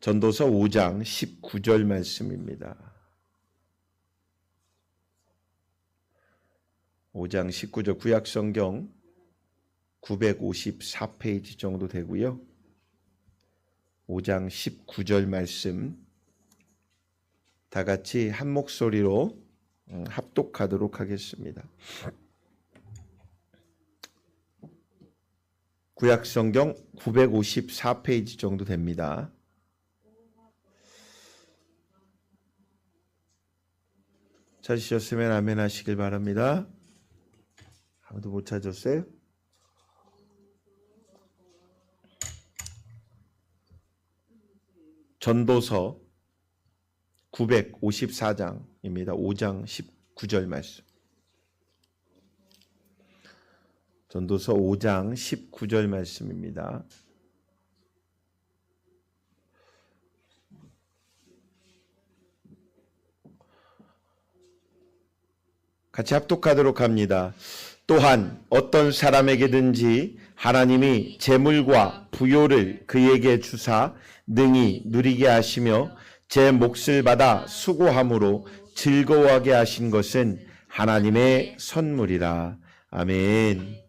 전도서 5장 19절 말씀입니다. 5장 19절 구약성경 954페이지 정도 되고요. 5장 19절 말씀 다 같이 한 목소리로 합독하도록 하겠습니다. 구약성경 954페이지 정도 됩니다. 찾으셨으면 아멘 하시길 바랍니다. 아무도 못 찾았어요? 전도서 954장입니다. 5장 19절 말씀. 전도서 5장 19절 말씀입니다. 같이 합독하도록 합니다. 또한 어떤 사람에게든지 하나님이 재물과 부요를 그에게 주사 능히 누리게 하시며 제 몫을 받아 수고함으로 즐거워하게 하신 것은 하나님의 선물이라. 아멘.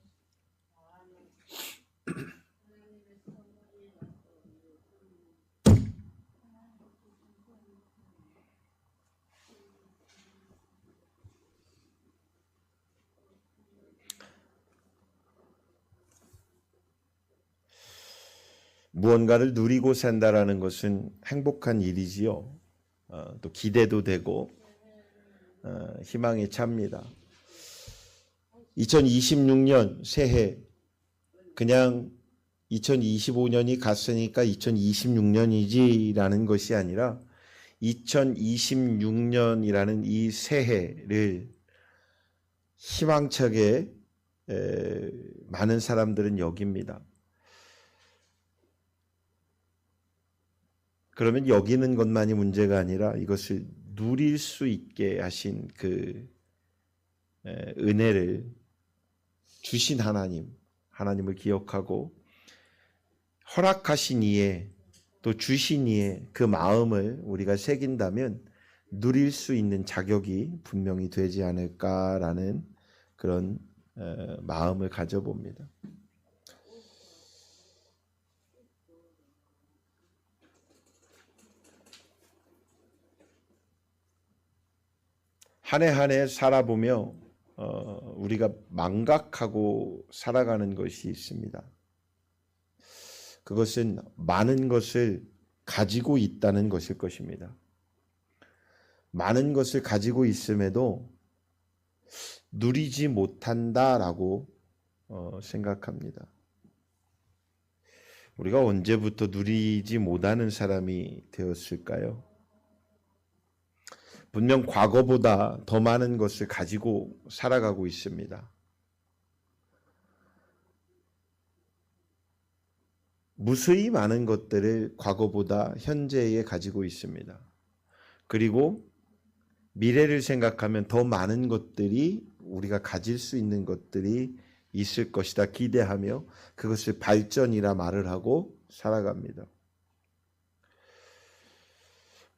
무언가를 누리고 산다라는 것은 행복한 일이지요. 또 기대도 되고 희망이 찹니다. 2026년 새해 그냥 2025년이 갔으니까 2026년이지라는 것이 아니라 2026년이라는 이 새해를 희망차게 많은 사람들은 여깁니다. 그러면 여기는 것만이 문제가 아니라 이것을 누릴 수 있게 하신 그 은혜를 주신 하나님을 기억하고 허락하신 이에 또 주신 이에 그 마음을 우리가 새긴다면 누릴 수 있는 자격이 분명히 되지 않을까라는 그런 마음을 가져봅니다. 한 해 한 해 살아보며 우리가 망각하고 살아가는 것이 있습니다. 그것은 많은 것을 가지고 있다는 것일 것입니다. 많은 것을 가지고 있음에도 누리지 못한다라고 생각합니다. 우리가 언제부터 누리지 못하는 사람이 되었을까요? 분명 과거보다 더 많은 것을 가지고 살아가고 있습니다. 무수히 많은 것들을 과거보다 현재에 가지고 있습니다. 그리고 미래를 생각하면 더 많은 것들이 우리가 가질 수 있는 것들이 있을 것이다 기대하며 그것을 발전이라 말을 하고 살아갑니다.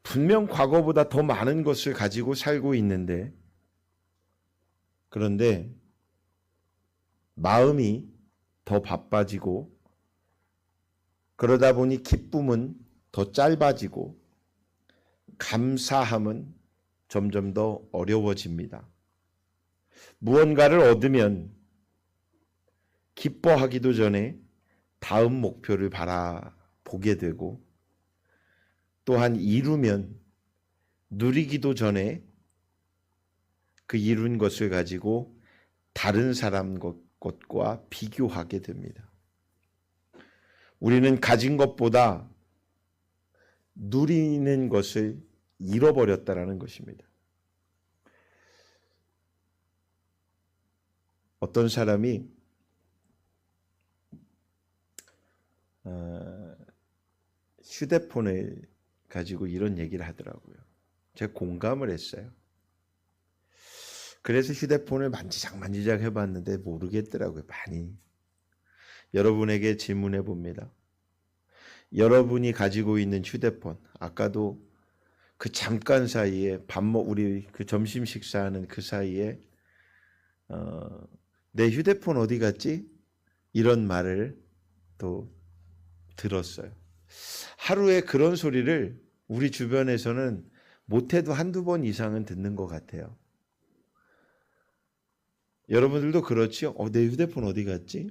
분명 과거보다 더 많은 것을 가지고 살고 있는데 그런데 마음이 더 바빠지고 그러다 보니 기쁨은 더 짧아지고 감사함은 점점 더 어려워집니다. 무언가를 얻으면 기뻐하기도 전에 다음 목표를 바라보게 되고 또한 이루면 누리기도 전에 그 이룬 것을 가지고 다른 사람 것과 비교하게 됩니다. 우리는 가진 것보다 누리는 것을 잃어버렸다라는 것입니다. 어떤 사람이 휴대폰을 가지고 이런 얘기를 하더라고요. 제가 공감을 했어요. 그래서 휴대폰을 만지작 해봤는데 모르겠더라고요. 많이. 여러분에게 질문해 봅니다. 여러분이 가지고 있는 휴대폰, 아까도 그 잠깐 사이에 우리 그 점심 식사하는 그 사이에 내 휴대폰 어디 갔지? 이런 말을 또 들었어요. 하루에 그런 소리를 우리 주변에서는 못해도 한두 번 이상은 듣는 것 같아요. 여러분들도 그렇지요? 내 휴대폰 어디 갔지?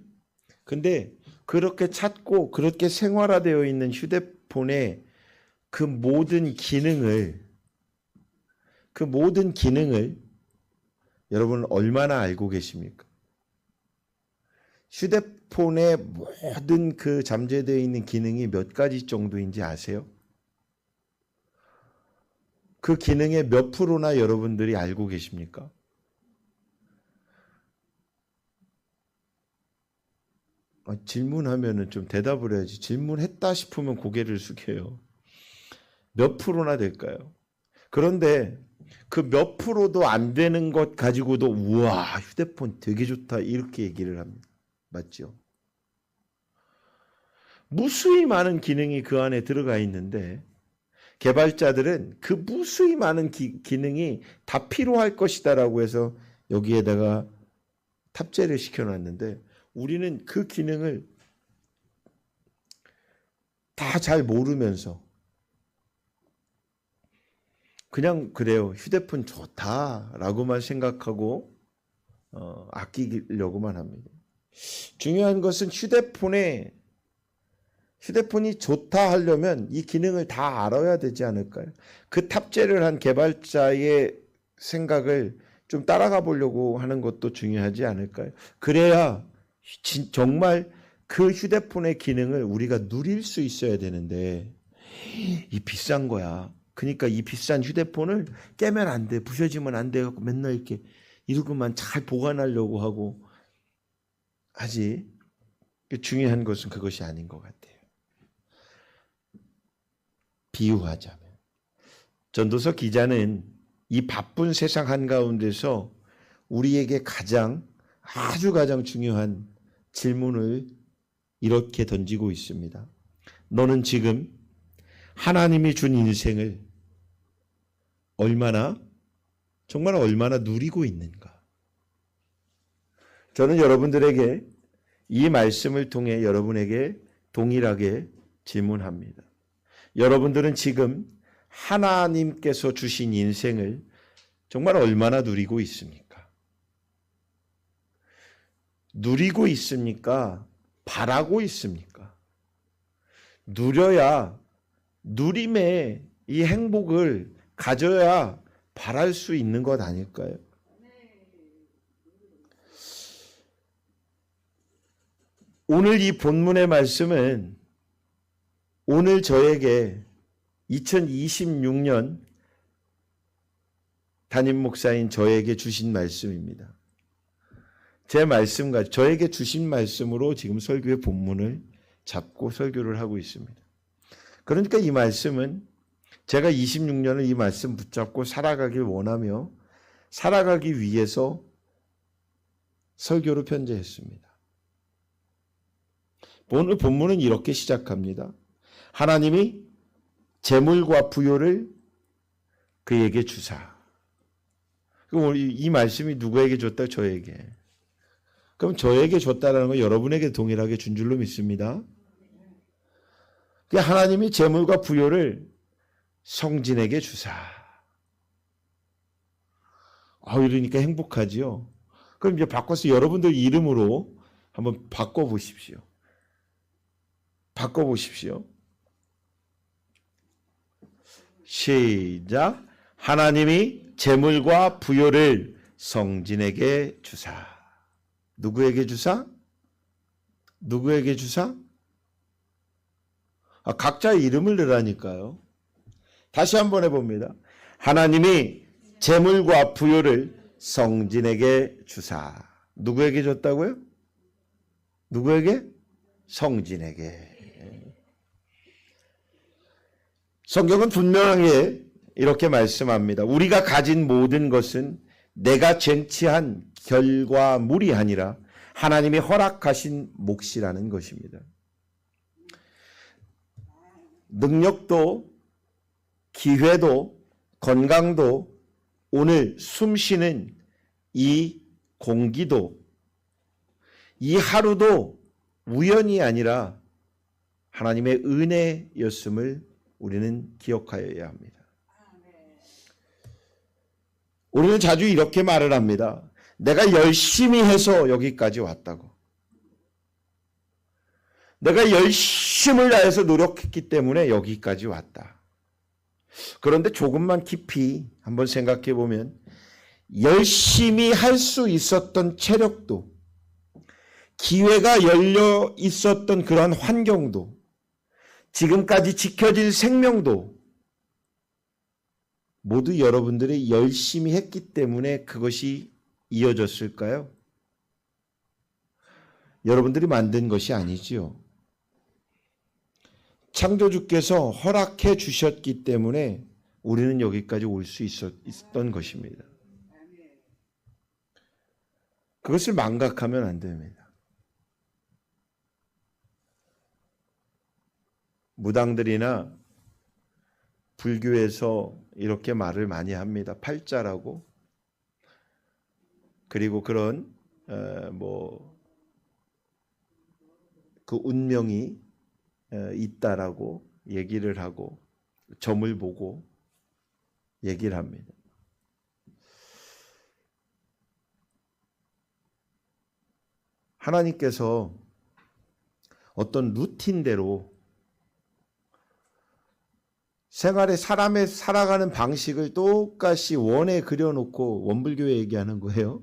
근데 그렇게 찾고 그렇게 생활화되어 있는 휴대폰의 그 모든 기능을 여러분 얼마나 알고 계십니까? 휴대폰의 모든 그 잠재되어 있는 기능이 몇 가지 정도인지 아세요? 그 기능의 몇 프로나 여러분들이 알고 계십니까? 질문하면은 좀 대답을 해야지. 질문했다 싶으면 고개를 숙여요. 몇 프로나 될까요? 그런데 그 몇 프로도 안 되는 것 가지고도 우와 휴대폰 되게 좋다 이렇게 얘기를 합니다. 맞죠? 무수히 많은 기능이 그 안에 들어가 있는데 개발자들은 그 무수히 많은 기능이 다 필요할 것이다라고 해서 여기에다가 탑재를 시켜놨는데 우리는 그 기능을 다 잘 모르면서 그냥 그래요. 휴대폰 좋다라고만 생각하고 아끼려고만 합니다. 중요한 것은 휴대폰이 좋다 하려면 이 기능을 다 알아야 되지 않을까요? 그 탑재를 한 개발자의 생각을 좀 따라가 보려고 하는 것도 중요하지 않을까요? 그래야 정말 그 휴대폰의 기능을 우리가 누릴 수 있어야 되는데 이 비싼 거야. 그러니까 이 비싼 휴대폰을 깨면 안 돼. 부셔지면 안 돼. 갖고 맨날 이렇게 이러고만 잘 보관하려고 하고 하지. 중요한 것은 그것이 아닌 것 같아요. 비유하자면 전도서 기자는 이 바쁜 세상 한가운데서 우리에게 아주 가장 중요한 질문을 이렇게 던지고 있습니다. 너는 지금 하나님이 준 인생을 정말 얼마나 누리고 있는가? 저는 여러분들에게 이 말씀을 통해 여러분에게 동일하게 질문합니다. 여러분들은 지금 하나님께서 주신 인생을 정말 얼마나 누리고 있습니까? 누리고 있습니까? 바라고 있습니까? 누림의 이 행복을 가져야 바랄 수 있는 것 아닐까요? 오늘 이 본문의 말씀은 오늘 저에게 2026년 담임 목사인 저에게 주신 말씀입니다. 제 말씀과 저에게 주신 말씀으로 지금 설교의 본문을 잡고 설교를 하고 있습니다. 그러니까 이 말씀은 제가 26년을 이 말씀 붙잡고 살아가길 원하며 살아가기 위해서 설교로 편재했습니다. 오늘 본문은 이렇게 시작합니다. 하나님이 재물과 부요를 그에게 주사. 그럼 이 말씀이 누구에게 줬다? 저에게. 그럼 저에게 줬다라는 건 여러분에게 동일하게 준 줄로 믿습니다. 하나님이 재물과 부요를 성진에게 주사. 이러니까 행복하지요. 그럼 이제 바꿔서 여러분들 이름으로 한번 바꿔보십시오. 시작. 하나님이 재물과 부요를 성진에게 주사. 누구에게 주사? 각자의 이름을 넣으라니까요. 다시 한번 해봅니다. 하나님이 재물과 부요를 성진에게 주사. 누구에게 줬다고요? 누구에게? 성진에게. 성경은 분명하게 이렇게 말씀합니다. 우리가 가진 모든 것은 내가 쟁취한 결과물이 아니라 하나님이 허락하신 몫이라는 것입니다. 능력도, 기회도, 건강도, 오늘 숨쉬는 이 공기도, 이 하루도 우연이 아니라 하나님의 은혜였음을 우리는 기억하여야 합니다. 우리는 자주 이렇게 말을 합니다. 내가 열심히 해서 여기까지 왔다고. 내가 열심을 다해서 노력했기 때문에 여기까지 왔다. 그런데 조금만 깊이 한번 생각해 보면 열심히 할 수 있었던 체력도, 기회가 열려 있었던 그러한 환경도, 지금까지 지켜질 생명도 모두 여러분들이 열심히 했기 때문에 그것이 이어졌을까요? 여러분들이 만든 것이 아니지요. 창조주께서 허락해 주셨기 때문에 우리는 여기까지 올 수 있었던 것입니다. 그것을 망각하면 안 됩니다. 무당들이나 불교에서 이렇게 말을 많이 합니다. 팔자라고. 그리고 그런 그 운명이 있다라고 얘기를 하고 점을 보고 얘기를 합니다. 하나님께서 어떤 루틴대로 생활에 사람의 살아가는 방식을 똑같이 원에 그려놓고, 원불교에 얘기하는 거예요.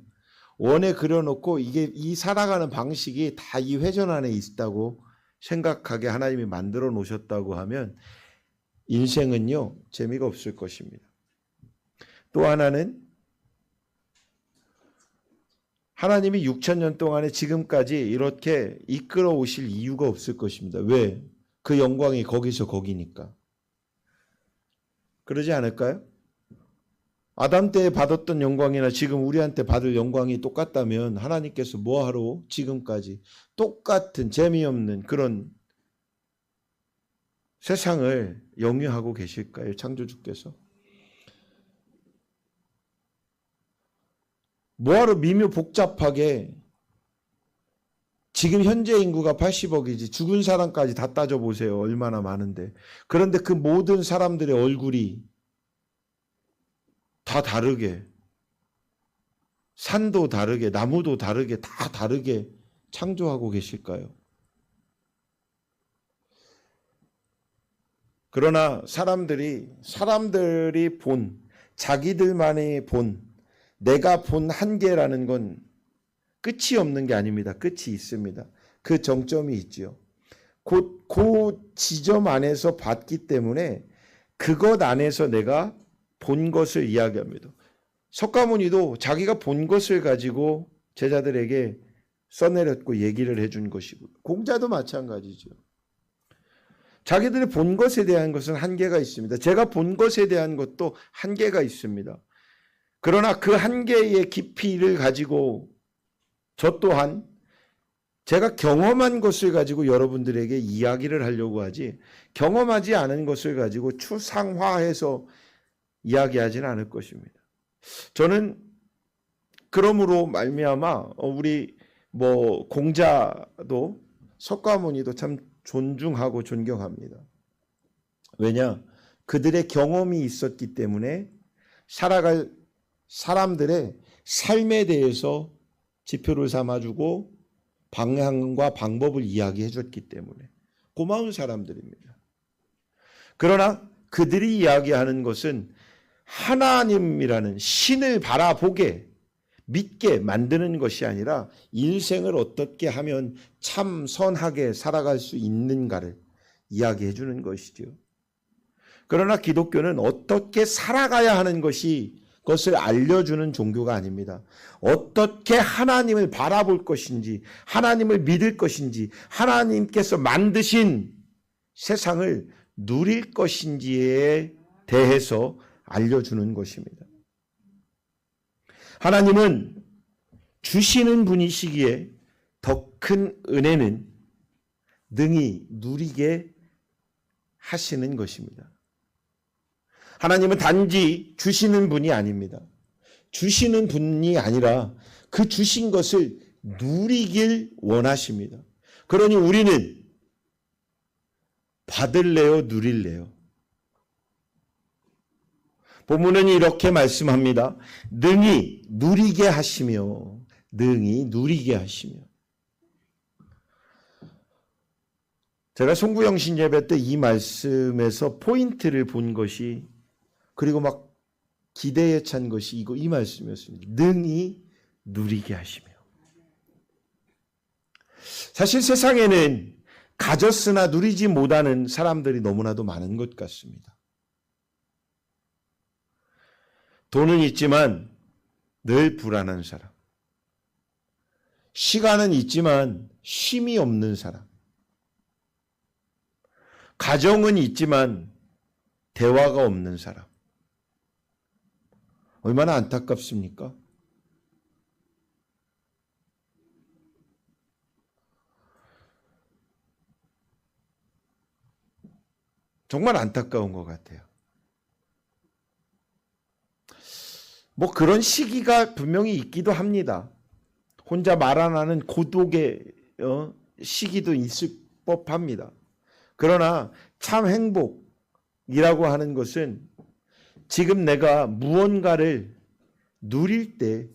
원에 그려놓고 이 살아가는 방식이 다 이 회전 안에 있다고 생각하게 하나님이 만들어 놓으셨다고 하면 인생은요, 재미가 없을 것입니다. 또 하나는 하나님이 6,000년 동안에 지금까지 이렇게 이끌어 오실 이유가 없을 것입니다. 왜? 그 영광이 거기서 거기니까. 그러지 않을까요? 아담 때에 받았던 영광이나 지금 우리한테 받을 영광이 똑같다면 하나님께서 뭐하러 지금까지 똑같은 재미없는 그런 세상을 영위하고 계실까요? 창조주께서. 뭐하러 미묘 복잡하게, 지금 현재 인구가 80억이지 죽은 사람까지 다 따져보세요. 얼마나 많은데. 그런데 그 모든 사람들의 얼굴이 다 다르게, 산도 다르게, 나무도 다르게, 다 다르게 창조하고 계실까요? 그러나 사람들이 본, 자기들만의 본, 내가 본 한계라는 건 끝이 없는 게 아닙니다. 끝이 있습니다. 그 정점이 있지요. 그 지점 안에서 봤기 때문에 그것 안에서 내가 본 것을 이야기합니다. 석가모니도 자기가 본 것을 가지고 제자들에게 써내렸고 얘기를 해준 것이고, 공자도 마찬가지죠. 자기들이 본 것에 대한 것은 한계가 있습니다. 제가 본 것에 대한 것도 한계가 있습니다. 그러나 그 한계의 깊이를 가지고 저 또한 제가 경험한 것을 가지고 여러분들에게 이야기를 하려고 하지, 경험하지 않은 것을 가지고 추상화해서 이야기하지는 않을 것입니다. 저는 그러므로 말미암아 우리 공자도 석가모니도 참 존중하고 존경합니다. 왜냐? 그들의 경험이 있었기 때문에 살아갈 사람들의 삶에 대해서 지표를 삼아주고 방향과 방법을 이야기해 줬기 때문에 고마운 사람들입니다. 그러나 그들이 이야기하는 것은 하나님이라는 신을 바라보게, 믿게 만드는 것이 아니라 인생을 어떻게 하면 참 선하게 살아갈 수 있는가를 이야기해 주는 것이죠. 그러나 기독교는 어떻게 살아가야 하는 것을 알려주는 종교가 아닙니다. 어떻게 하나님을 바라볼 것인지, 하나님을 믿을 것인지, 하나님께서 만드신 세상을 누릴 것인지에 대해서 알려주는 것입니다. 하나님은 주시는 분이시기에 더 큰 은혜는 능히 누리게 하시는 것입니다. 하나님은 단지 주시는 분이 아닙니다. 주시는 분이 아니라 그 주신 것을 누리길 원하십니다. 그러니 우리는 받을래요, 누릴래요? 본문은 이렇게 말씀합니다. 능히 누리게 하시며, 능히 누리게 하시며. 제가 송구영신 예배 때 이 말씀에서 포인트를 본 것이, 그리고 막 기대에 찬 것이 이 말씀이었습니다. 능히 누리게 하시며. 사실 세상에는 가졌으나 누리지 못하는 사람들이 너무나도 많은 것 같습니다. 돈은 있지만 늘 불안한 사람. 시간은 있지만 쉼이 없는 사람. 가정은 있지만 대화가 없는 사람. 얼마나 안타깝습니까? 정말 안타까운 것 같아요. 뭐 그런 시기가 분명히 있기도 합니다. 혼자 말 안 하는 고독의 시기도 있을 법합니다. 그러나 참 행복이라고 하는 것은 지금 내가 무언가를 누릴 때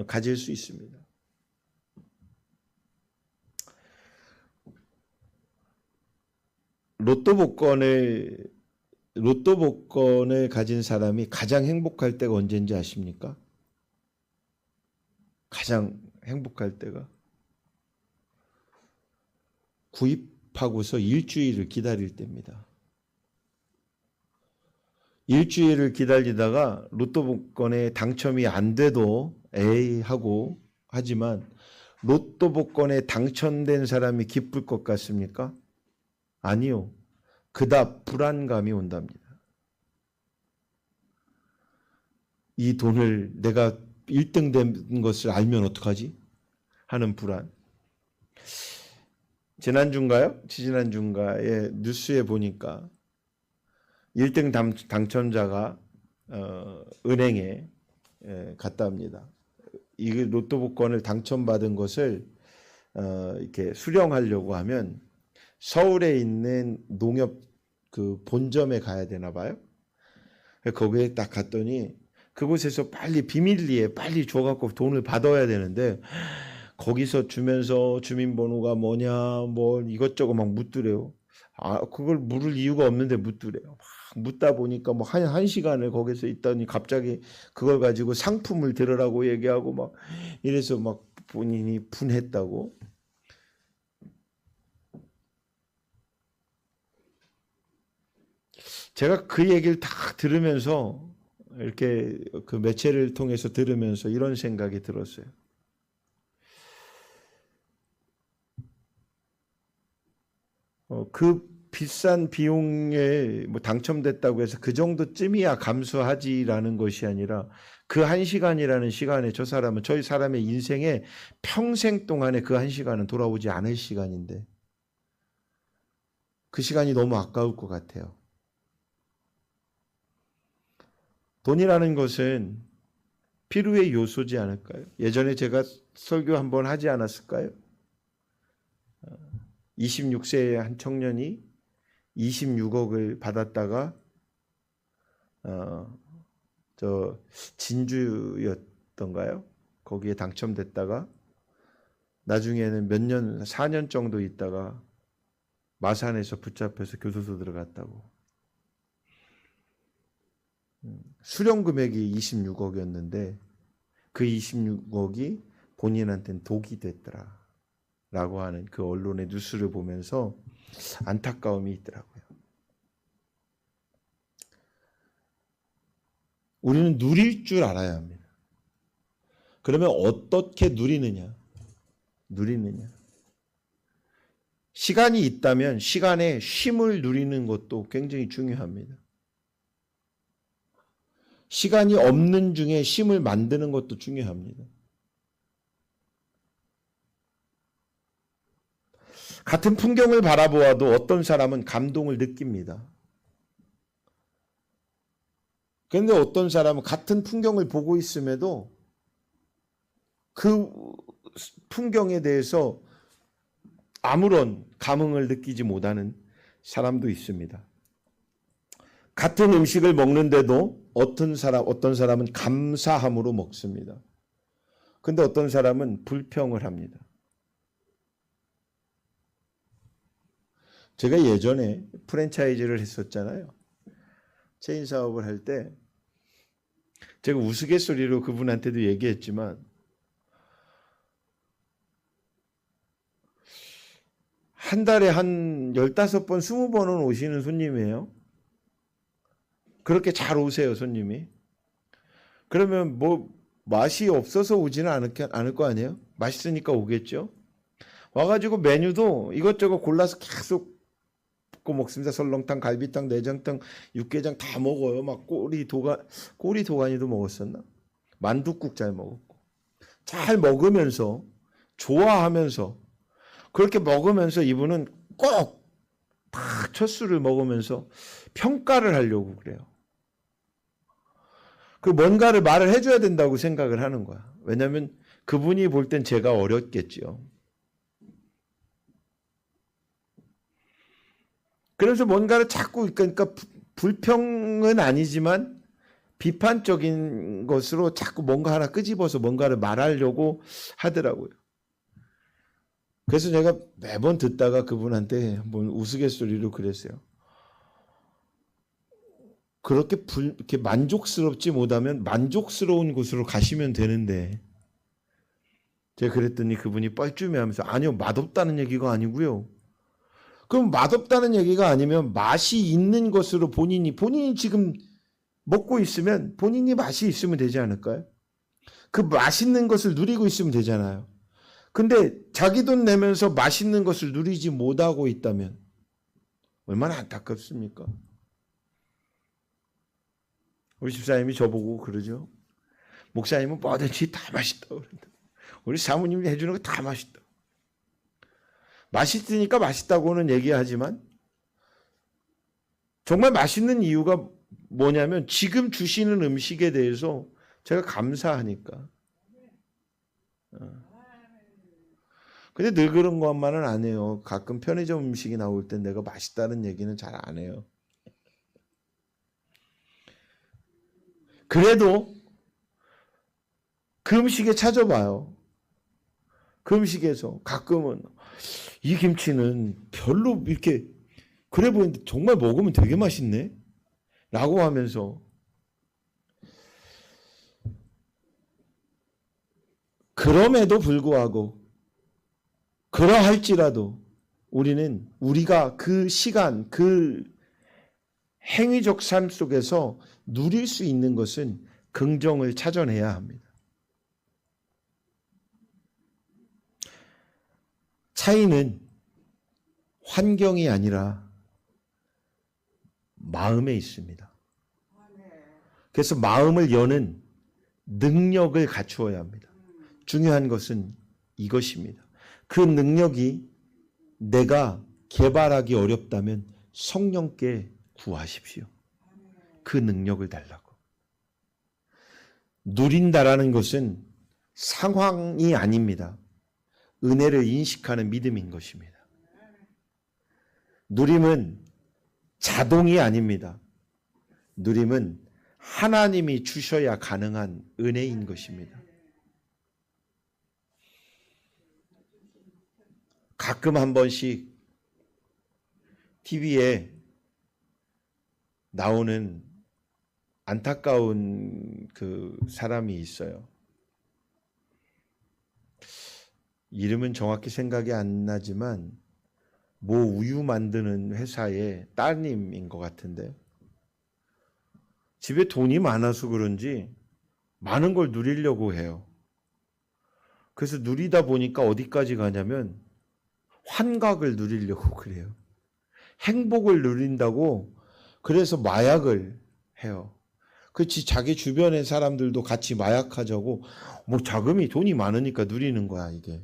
가질 수 있습니다. 로또 복권을 가진 사람이 가장 행복할 때가 언제인지 아십니까? 가장 행복할 때가 구입하고서 일주일을 기다릴 때입니다. 일주일을 기다리다가 로또 복권에 당첨이 안 돼도 에이 하고 하지만 로또 복권에 당첨된 사람이 기쁠 것 같습니까? 아니요. 그다 불안감이 온답니다. 이 돈을 내가 1등 된 것을 알면 어떡하지? 하는 불안. 지난주인가에 뉴스에 보니까 1등 당첨자가 은행에 갔답니다. 이 로또 복권을 당첨받은 것을 이렇게 수령하려고 하면 서울에 있는 농협 그 본점에 가야 되나 봐요. 거기에 딱 갔더니 그곳에서 빨리 비밀리에 빨리 줘갖고 돈을 받아야 되는데 거기서 주면서 주민번호가 뭐냐 뭐 이것저것 막 묻더래요. 그걸 물을 이유가 없는데 묻더래요. 막 묻다 보니까 뭐 한 시간을 거기서 있더니 갑자기 그걸 가지고 상품을 들으라고 얘기하고 막 이래서 막 본인이 분했다고. 제가 그 얘기를 다 들으면서 이렇게 그 매체를 통해서 들으면서 이런 생각이 들었어요. 그 비싼 비용에 뭐 당첨됐다고 해서 그 정도쯤이야 감수하지라는 것이 아니라 그 1시간이라는 시간에 저희 사람의 인생의 평생 동안에 그 1시간은 돌아오지 않을 시간인데 그 시간이 너무 아까울 것 같아요. 돈이라는 것은 필요의 요소지 않을까요? 예전에 제가 설교 한번 하지 않았을까요? 26세의 한 청년이 26억을 받았다가 저 진주였던가요? 거기에 당첨됐다가 나중에는 몇 년, 4년 정도 있다가 마산에서 붙잡혀서 교도소 들어갔다고. 수령 금액이 26억이었는데 그 26억이 본인한테는 독이 됐더라 라고 하는 그 언론의 뉴스를 보면서 안타까움이 있더라고요. 우리는 누릴 줄 알아야 합니다. 그러면 어떻게 누리느냐? 시간이 있다면 시간에 쉼을 누리는 것도 굉장히 중요합니다. 시간이 없는 중에 쉼을 만드는 것도 중요합니다. 같은 풍경을 바라보아도 어떤 사람은 감동을 느낍니다. 그런데 어떤 사람은 같은 풍경을 보고 있음에도 그 풍경에 대해서 아무런 감흥을 느끼지 못하는 사람도 있습니다. 같은 음식을 먹는데도 어떤 사람은 감사함으로 먹습니다. 근데 어떤 사람은 불평을 합니다. 제가 예전에 프랜차이즈를 했었잖아요. 체인 사업을 할 때 제가 우스갯소리로 그분한테도 얘기했지만 한 달에 한 15번, 20번은 오시는 손님이에요. 그렇게 잘 오세요, 손님이. 그러면 뭐 맛이 없어서 오지는 않을 거 아니에요? 맛있으니까 오겠죠? 와가지고 메뉴도 이것저것 골라서 계속 먹습니다. 설렁탕, 갈비탕, 내장탕, 육개장 다 먹어요. 막 꼬리 도가니도 먹었었나? 만둣국 잘 먹었고. 잘 먹으면서, 좋아하면서, 그렇게 먹으면서 이분은 꼭 딱 첫 술을 먹으면서 평가를 하려고 그래요. 그 뭔가를 말을 해줘야 된다고 생각을 하는 거야. 왜냐하면 그분이 볼 땐 제가 어렸겠죠. 그래서 뭔가를 자꾸, 그러니까 불평은 아니지만 비판적인 것으로 자꾸 뭔가 하나 끄집어서 뭔가를 말하려고 하더라고요. 그래서 제가 매번 듣다가 그분한테 한번 우스갯소리로 그랬어요. 이렇게 만족스럽지 못하면 만족스러운 곳으로 가시면 되는데, 제가 그랬더니 그분이 뻘쭘해하면서 아니요, 맛없다는 얘기가 아니고요. 그럼 맛없다는 얘기가 아니면 맛이 있는 것으로 본인이 지금 먹고 있으면 본인이 맛이 있으면 되지 않을까요? 그 맛있는 것을 누리고 있으면 되잖아요. 근데 자기 돈 내면서 맛있는 것을 누리지 못하고 있다면 얼마나 안타깝습니까? 우리 집사님이 저보고 그러죠. 목사님은 뭐든지 다 맛있다고 그런다. 우리 사모님이 해주는 거 다 맛있다. 맛있으니까 맛있다고는 얘기하지만 정말 맛있는 이유가 뭐냐면 지금 주시는 음식에 대해서 제가 감사하니까. 근데 늘 그런 것만은 안 해요. 가끔 편의점 음식이 나올 때 내가 맛있다는 얘기는 잘 안 해요. 그래도 그 음식에 찾아봐요. 그 음식에서 가끔은 이 김치는 별로 이렇게 그래 보이는데 정말 먹으면 되게 맛있네? 라고 하면서 그럼에도 불구하고 그러할지라도 우리가 그 시간, 그 행위적 삶 속에서 누릴 수 있는 것은 긍정을 찾아내야 합니다. 차이는 환경이 아니라 마음에 있습니다. 그래서 마음을 여는 능력을 갖추어야 합니다. 중요한 것은 이것입니다. 그 능력이 내가 개발하기 어렵다면 성령께 구하십시오. 그 능력을 달라고. 누린다라는 것은 상황이 아닙니다. 은혜를 인식하는 믿음인 것입니다. 누림은 자동이 아닙니다. 누림은 하나님이 주셔야 가능한 은혜인 것입니다. 가끔 한 번씩 TV에 나오는 안타까운 그 사람이 있어요. 이름은 정확히 생각이 안 나지만 뭐 우유 만드는 회사의 따님인 것 같은데 집에 돈이 많아서 그런지 많은 걸 누리려고 해요. 그래서 누리다 보니까 어디까지 가냐면 환각을 누리려고 그래요. 행복을 누린다고 그래서 마약을 해요. 그렇지, 자기 주변의 사람들도 같이 마약하자고 뭐 자금이 돈이 많으니까 누리는 거야 이게.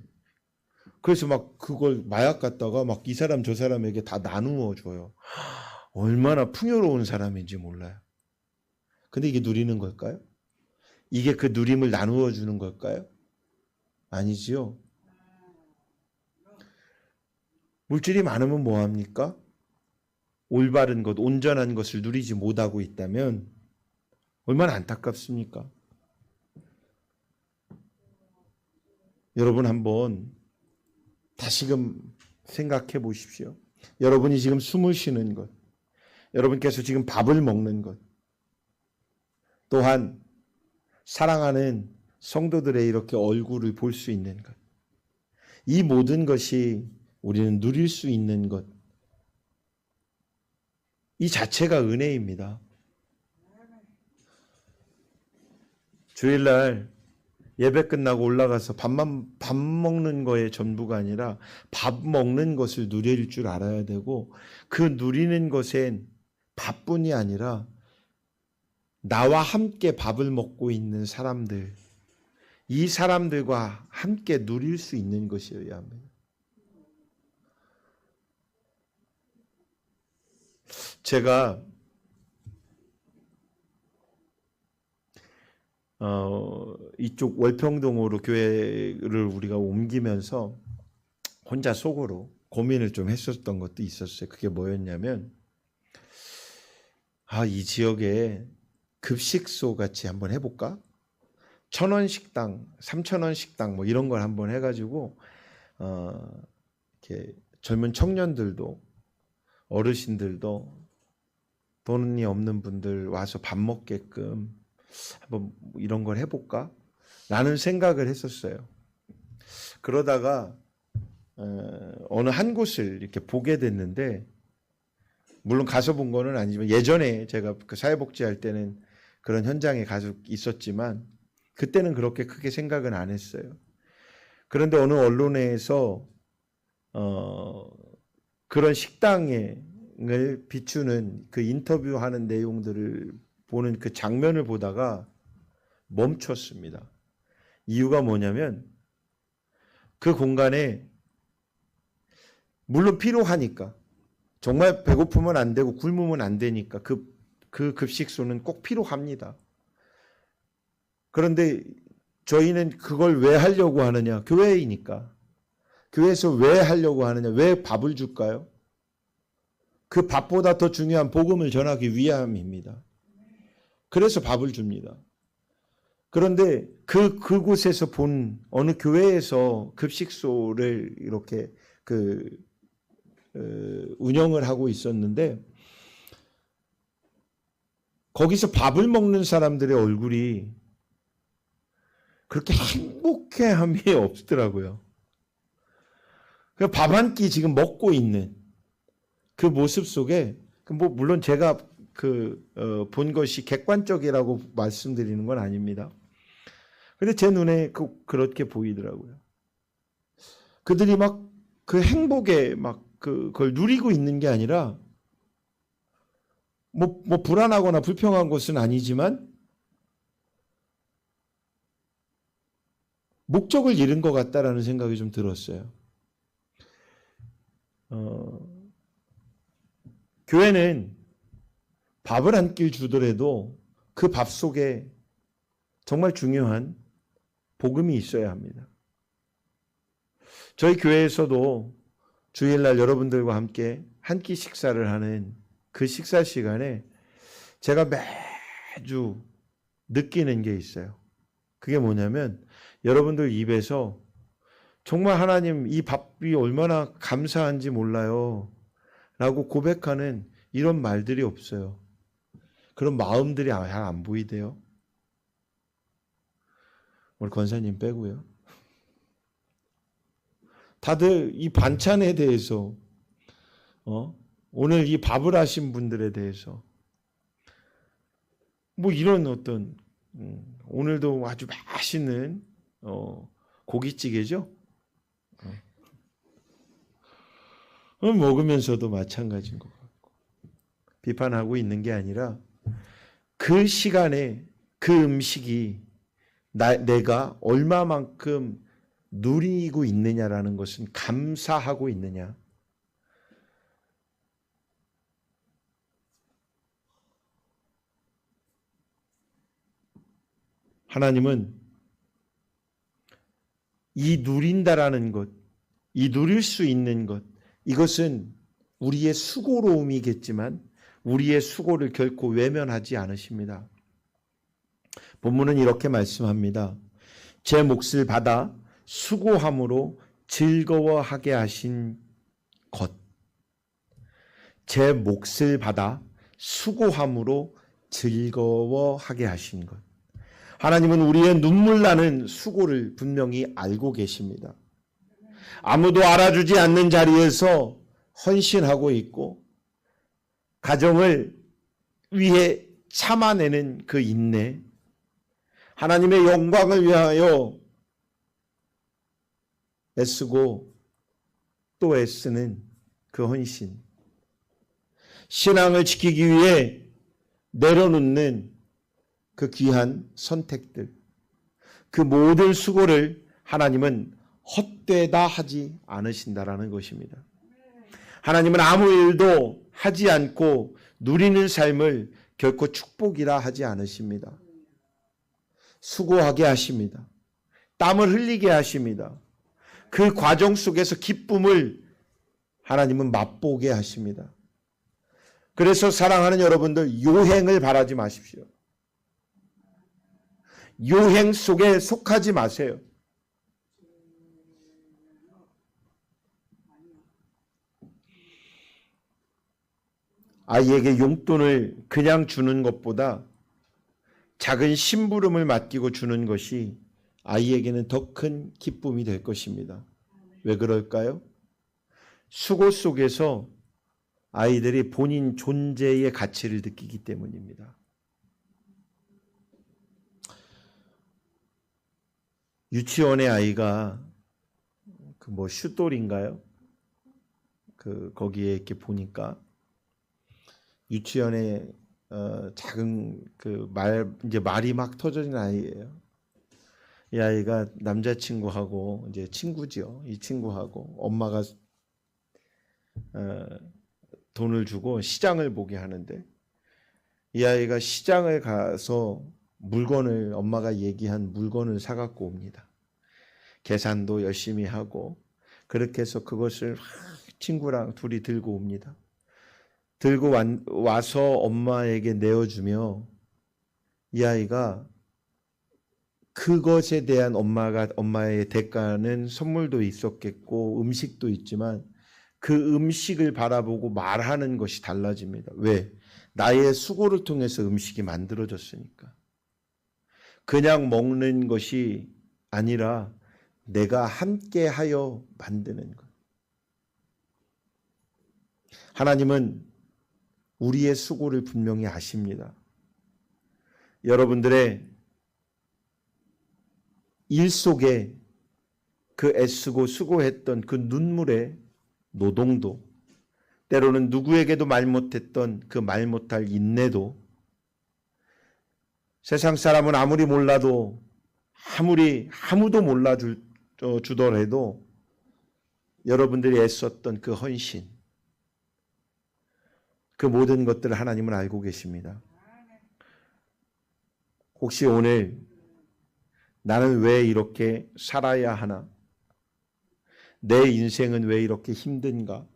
그래서 막 그걸 마약 갖다가 막 이 사람 저 사람에게 다 나누어 줘요. 얼마나 풍요로운 사람인지 몰라요. 근데 이게 누리는 걸까요? 이게 그 누림을 나누어 주는 걸까요? 아니지요. 물질이 많으면 뭐 합니까? 올바른 것, 온전한 것을 누리지 못하고 있다면 얼마나 안타깝습니까? 여러분 한번 다시금 생각해 보십시오. 여러분이 지금 숨을 쉬는 것, 여러분께서 지금 밥을 먹는 것, 또한 사랑하는 성도들의 이렇게 얼굴을 볼 수 있는 것, 이 모든 것이 우리는 누릴 수 있는 것, 이 자체가 은혜입니다. 주일날 예배 끝나고 올라가서 밥 먹는 거에 전부가 아니라 밥 먹는 것을 누릴 줄 알아야 되고, 그 누리는 것엔 밥뿐이 아니라 나와 함께 밥을 먹고 있는 사람들, 이 사람들과 함께 누릴 수 있는 것이어야 합니다. 제가 이쪽 월평동으로 교회를 우리가 옮기면서 혼자 속으로 고민을 좀 했었던 것도 있었어요. 그게 뭐였냐면, 이 지역에 급식소 같이 한번 해볼까? 1,000원 식당, 3,000원 식당 뭐 이런 걸 한번 해가지고 이렇게 젊은 청년들도 어르신들도 돈이 없는 분들 와서 밥 먹게끔 한번 이런 걸 해볼까? 라는 생각을 했었어요. 그러다가 어느 한 곳을 이렇게 보게 됐는데, 물론 가서 본 거는 아니지만 예전에 제가 그 사회복지할 때는 그런 현장에 가서 있었지만 그때는 그렇게 크게 생각은 안 했어요. 그런데 어느 언론에서 그런 식당을 비추는 그 인터뷰하는 내용들을 보는 그 장면을 보다가 멈췄습니다. 이유가 뭐냐면, 그 공간에 물론 필요하니까, 정말 배고프면 안 되고 굶으면 안 되니까 그 급식소는 꼭 필요합니다. 그런데 저희는 그걸 왜 하려고 하느냐? 교회이니까. 교회에서 왜 하려고 하느냐? 왜 밥을 줄까요? 그 밥보다 더 중요한 복음을 전하기 위함입니다. 그래서 밥을 줍니다. 그런데 그곳에서 본 어느 교회에서 급식소를 이렇게 운영을 하고 있었는데, 거기서 밥을 먹는 사람들의 얼굴이 그렇게 행복해함이 없더라고요. 밥 한 끼 지금 먹고 있는 그 모습 속에, 물론 제가 본 것이 객관적이라고 말씀드리는 건 아닙니다. 근데 제 눈에 그렇게 보이더라고요. 그들이 막 그 행복에 막 그걸 누리고 있는 게 아니라, 뭐 불안하거나 불평한 것은 아니지만 목적을 잃은 것 같다라는 생각이 좀 들었어요. 교회는 밥을 한 끼 주더라도 그 밥 속에 정말 중요한 복음이 있어야 합니다. 저희 교회에서도 주일날 여러분들과 함께 한 끼 식사를 하는 그 식사 시간에 제가 매주 느끼는 게 있어요. 그게 뭐냐면, 여러분들 입에서 정말 하나님 이 밥이 얼마나 감사한지 몰라요 라고 고백하는 이런 말들이 없어요. 그런 마음들이 잘 안 보이대요. 우리 권사님 빼고요. 다들 이 반찬에 대해서, 오늘 이 밥을 하신 분들에 대해서, 뭐 이런 어떤, 오늘도 아주 맛있는 고깃찌개죠. 먹으면서도 마찬가지인 것 같고, 비판하고 있는 게 아니라 그 시간에 그 음식이 내가 얼마만큼 누리고 있느냐라는 것은 감사하고 있느냐. 하나님은 이 누린다라는 것, 이 누릴 수 있는 것, 이것은 우리의 수고로움이겠지만 우리의 수고를 결코 외면하지 않으십니다. 본문은 이렇게 말씀합니다. 제 몫을 받아 수고함으로 즐거워하게 하신 것. 제 몫을 받아 수고함으로 즐거워하게 하신 것. 하나님은 우리의 눈물 나는 수고를 분명히 알고 계십니다. 아무도 알아주지 않는 자리에서 헌신하고 있고 가정을 위해 참아내는 그 인내, 하나님의 영광을 위하여 애쓰고 또 애쓰는 그 헌신, 신앙을 지키기 위해 내려놓는 그 귀한 선택들, 그 모든 수고를 하나님은 헛되다 하지 않으신다라는 것입니다. 하나님은 아무 일도 하지 않고 누리는 삶을 결코 축복이라 하지 않으십니다. 수고하게 하십니다. 땀을 흘리게 하십니다. 그 과정 속에서 기쁨을 하나님은 맛보게 하십니다. 그래서 사랑하는 여러분들, 요행을 바라지 마십시오. 요행 속에 속하지 마세요. 아이에게 용돈을 그냥 주는 것보다 작은 심부름을 맡기고 주는 것이 아이에게는 더 큰 기쁨이 될 것입니다. 왜 그럴까요? 수고 속에서 아이들이 본인 존재의 가치를 느끼기 때문입니다. 유치원의 아이가 그 슈돌인가요? 거기에 이렇게 보니까 유치원에 작은 이제 말이 막 터져진 아이예요. 이 아이가 남자친구하고 이제 친구죠. 이 친구하고 엄마가 돈을 주고 시장을 보게 하는데 이 아이가 시장을 가서 물건을, 엄마가 얘기한 물건을 사갖고 옵니다. 계산도 열심히 하고 그렇게 해서 그것을 친구랑 둘이 들고 옵니다. 들고 와서 엄마에게 내어주며 이 아이가 그것에 대한 엄마의 대가는 선물도 있었겠고 음식도 있지만 그 음식을 바라보고 말하는 것이 달라집니다. 왜? 나의 수고를 통해서 음식이 만들어졌으니까. 그냥 먹는 것이 아니라 내가 함께하여 만드는 것. 하나님은 우리의 수고를 분명히 아십니다. 여러분들의 일 속에 그 애쓰고 수고했던 그 눈물의 노동도, 때로는 누구에게도 말 못했던 그 말 못할 인내도, 세상 사람은 아무리 몰라도, 아무도 몰라주더라도 여러분들이 애썼던 그 헌신, 그 모든 것들을 하나님은 알고 계십니다. 혹시 오늘 나는 왜 이렇게 살아야 하나? 내 인생은 왜 이렇게 힘든가?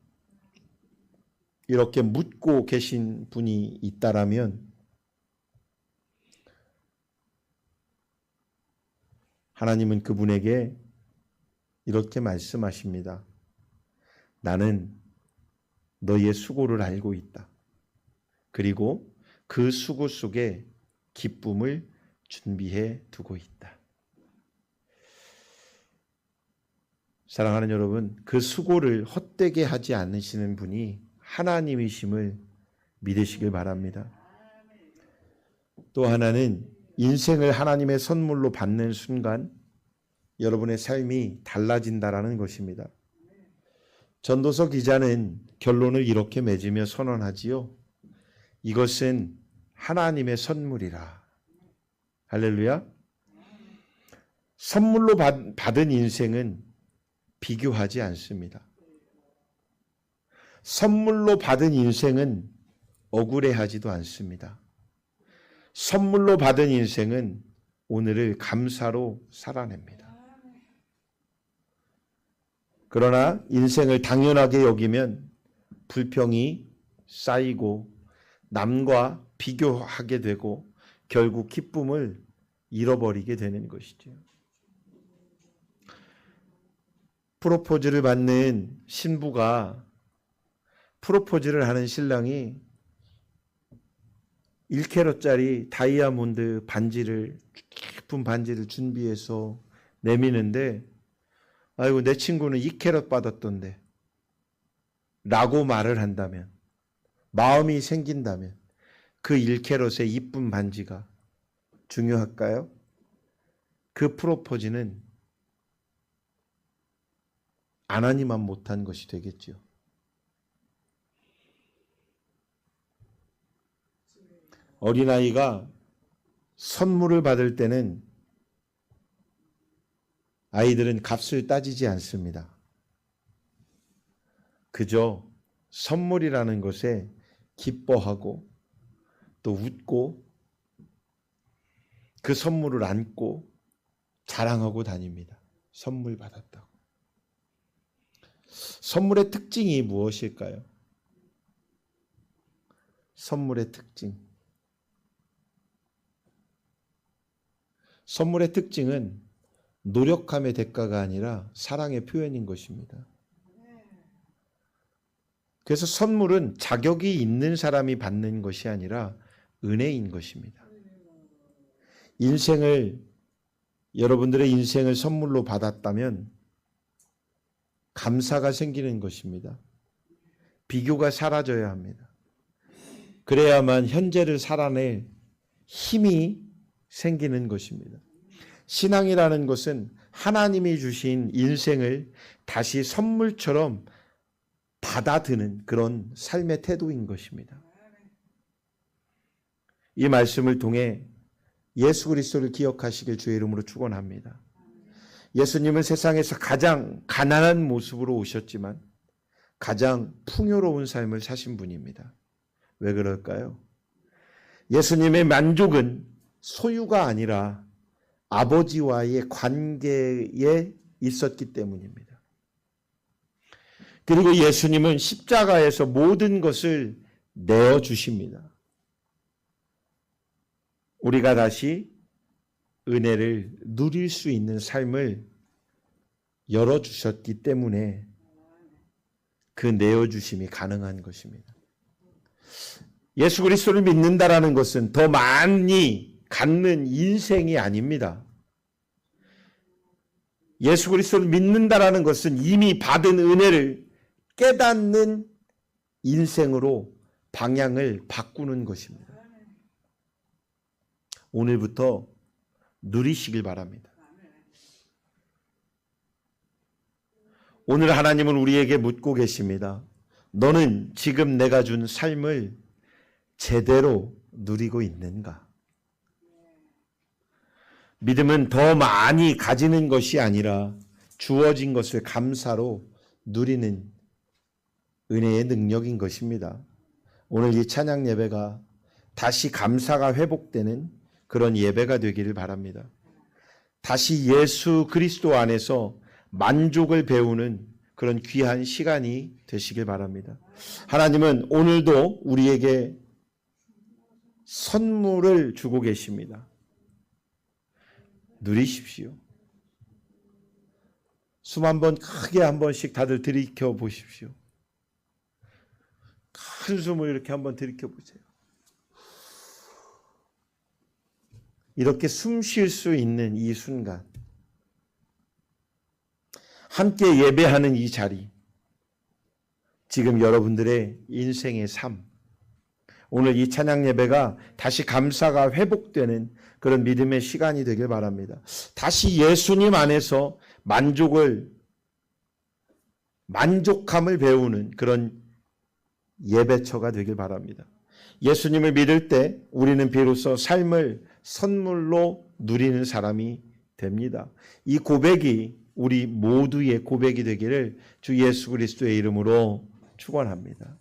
이렇게 묻고 계신 분이 있다라면 하나님은 그분에게 이렇게 말씀하십니다. 나는 너의 수고를 알고 있다. 그리고 그 수고 속에 기쁨을 준비해 두고 있다. 사랑하는 여러분, 그 수고를 헛되게 하지 않으시는 분이 하나님이심을 믿으시길 바랍니다. 또 하나는 인생을 하나님의 선물로 받는 순간 여러분의 삶이 달라진다라는 것입니다. 전도서 기자는 결론을 이렇게 맺으며 선언하지요. 이것은 하나님의 선물이라. 할렐루야. 선물로 받은 인생은 비교하지 않습니다. 선물로 받은 인생은 억울해하지도 않습니다. 선물로 받은 인생은 오늘을 감사로 살아냅니다. 그러나 인생을 당연하게 여기면 불평이 쌓이고 남과 비교하게 되고 결국 기쁨을 잃어버리게 되는 것이죠. 프로포즈를 받는 신부가 프로포즈를 하는 신랑이 1캐럿짜리 다이아몬드 반지를, 깊은 반지를 준비해서 내미는데, 아이고 내 친구는 2캐럿 받았던데 라고 말을 한다면, 마음이 생긴다면 그 1캐럿의 이쁜 반지가 중요할까요? 그 프로포즈는 안 하니만 못한 것이 되겠죠. 어린아이가 선물을 받을 때는 아이들은 값을 따지지 않습니다. 그저 선물이라는 것에 기뻐하고 또 웃고 그 선물을 안고 자랑하고 다닙니다. 선물 받았다고. 선물의 특징이 무엇일까요? 선물의 특징. 선물의 특징은 노력함의 대가가 아니라 사랑의 표현인 것입니다. 그래서 선물은 자격이 있는 사람이 받는 것이 아니라 은혜인 것입니다. 여러분들의 인생을 선물로 받았다면 감사가 생기는 것입니다. 비교가 사라져야 합니다. 그래야만 현재를 살아낼 힘이 생기는 것입니다. 신앙이라는 것은 하나님이 주신 인생을 다시 선물처럼 받아드는 그런 삶의 태도인 것입니다. 이 말씀을 통해 예수 그리스도를 기억하시길 주의 이름으로 축원합니다. 예수님은 세상에서 가장 가난한 모습으로 오셨지만 가장 풍요로운 삶을 사신 분입니다. 왜 그럴까요? 예수님의 만족은 소유가 아니라 아버지와의 관계에 있었기 때문입니다. 그리고 예수님은 십자가에서 모든 것을 내어주십니다. 우리가 다시 은혜를 누릴 수 있는 삶을 열어주셨기 때문에 그 내어주심이 가능한 것입니다. 예수 그리스도를 믿는다라는 것은 더 많이 갖는 인생이 아닙니다. 예수 그리스도를 믿는다라는 것은 이미 받은 은혜를 깨닫는 인생으로 방향을 바꾸는 것입니다. 오늘부터 누리시길 바랍니다. 오늘 하나님은 우리에게 묻고 계십니다. 너는 지금 내가 준 삶을 제대로 누리고 있는가? 믿음은 더 많이 가지는 것이 아니라 주어진 것을 감사로 누리는 은혜의 능력인 것입니다. 오늘 이 찬양 예배가 다시 감사가 회복되는 그런 예배가 되기를 바랍니다. 다시 예수 그리스도 안에서 만족을 배우는 그런 귀한 시간이 되시길 바랍니다. 하나님은 오늘도 우리에게 선물을 주고 계십니다. 누리십시오. 숨 한 번 크게 한 번씩 다들 들이켜 보십시오. 큰 숨을 이렇게 한번 들이켜 보세요. 이렇게 숨 쉴 수 있는 이 순간, 함께 예배하는 이 자리, 지금 여러분들의 인생의 삶, 오늘 이 찬양 예배가 다시 감사가 회복되는 그런 믿음의 시간이 되길 바랍니다. 다시 예수님 안에서 만족함을 배우는 그런 예배처가 되길 바랍니다. 예수님을 믿을 때 우리는 비로소 삶을 선물로 누리는 사람이 됩니다. 이 고백이 우리 모두의 고백이 되기를 주 예수 그리스도의 이름으로 축원합니다.